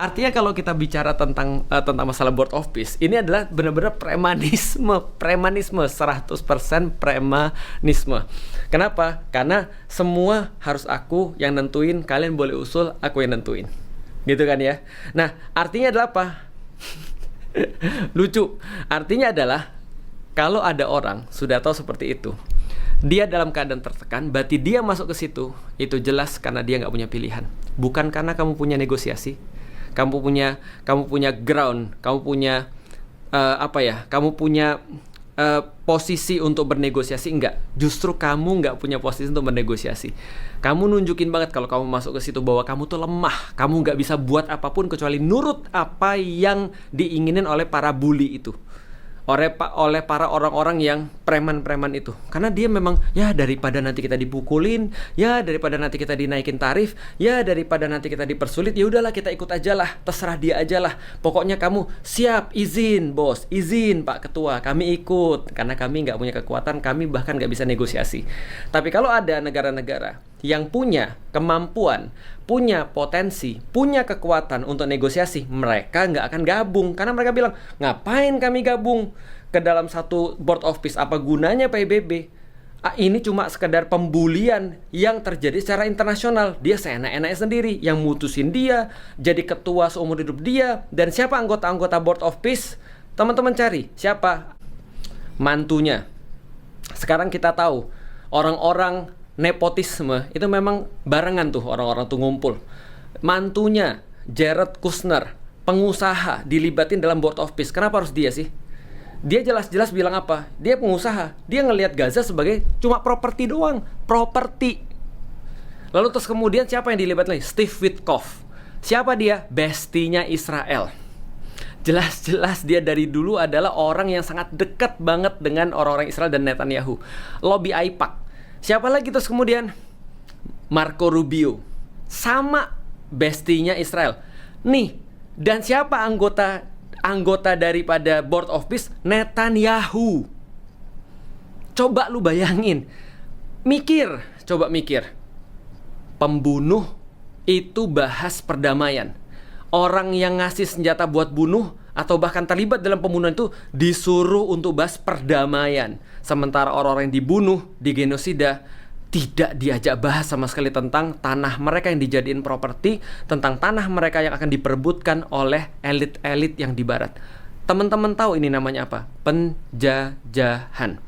Artinya kalau kita bicara tentang masalah board of peace, ini adalah benar-benar premanisme 100% premanisme. Kenapa? Karena semua harus aku yang nentuin, kalian boleh usul, aku yang nentuin. Gitu kan ya. Nah, artinya adalah apa? Lucu. Artinya adalah kalau ada orang sudah tahu seperti itu, dia dalam keadaan tertekan, berarti dia masuk ke situ, itu jelas karena dia nggak punya pilihan. Bukan karena kamu punya negosiasi. Kamu punya ground, kamu punya kamu punya posisi untuk bernegosiasi. Enggak, justru kamu nggak punya posisi untuk bernegosiasi. Kamu nunjukin banget kalau kamu masuk ke situ bahwa kamu tuh lemah, kamu nggak bisa buat apapun kecuali nurut apa yang diinginin oleh para bully itu, oleh para orang-orang yang preman-preman itu. Karena dia memang, ya daripada nanti kita dipukulin, ya daripada nanti kita dinaikin tarif, ya daripada nanti kita dipersulit, ya udahlah kita ikut aja lah, terserah dia aja lah. Pokoknya kamu siap, izin bos, izin Pak Ketua, kami ikut. Karena kami nggak punya kekuatan, kami bahkan nggak bisa negosiasi. Tapi kalau ada negara-negara yang punya kemampuan, punya potensi, punya kekuatan untuk negosiasi, mereka nggak akan gabung. Karena mereka bilang, ngapain kami gabung ke dalam satu board of peace? Apa gunanya PBB? Ini cuma sekedar pembulian yang terjadi secara internasional. Dia seenak-enaknya sendiri, yang mutusin dia, jadi ketua seumur hidup dia. Dan siapa anggota-anggota board of peace? Teman-teman cari, siapa? Mantunya. Sekarang kita tahu, orang-orang nepotisme itu memang barengan tuh, orang-orang tuh ngumpul. Mantunya Jared Kushner, pengusaha, dilibatin dalam board of peace. Kenapa harus dia sih? Dia jelas-jelas bilang apa? Dia pengusaha. Dia ngelihat Gaza sebagai cuma properti doang, properti. Lalu terus kemudian siapa yang dilibat lagi? Steve Witkoff. Siapa dia? Bestinya Israel. Jelas-jelas dia dari dulu adalah orang yang sangat dekat banget dengan orang-orang Israel dan Netanyahu. Lobby AIPAC. Siapa lagi terus kemudian? Marco Rubio. Sama bestinya Israel. Nih, dan siapa anggota daripada Board of Peace? Netanyahu. Coba lu bayangin. Coba mikir. Pembunuh itu bahas perdamaian. Orang yang ngasih senjata buat bunuh atau bahkan terlibat dalam pembunuhan itu disuruh untuk bahas perdamaian. Sementara orang-orang yang dibunuh, digenosida, tidak diajak bahas sama sekali tentang tanah mereka yang dijadiin properti, tentang tanah mereka yang akan diperebutkan oleh elit-elit yang di barat. Teman-teman tahu ini namanya apa? Penjajahan.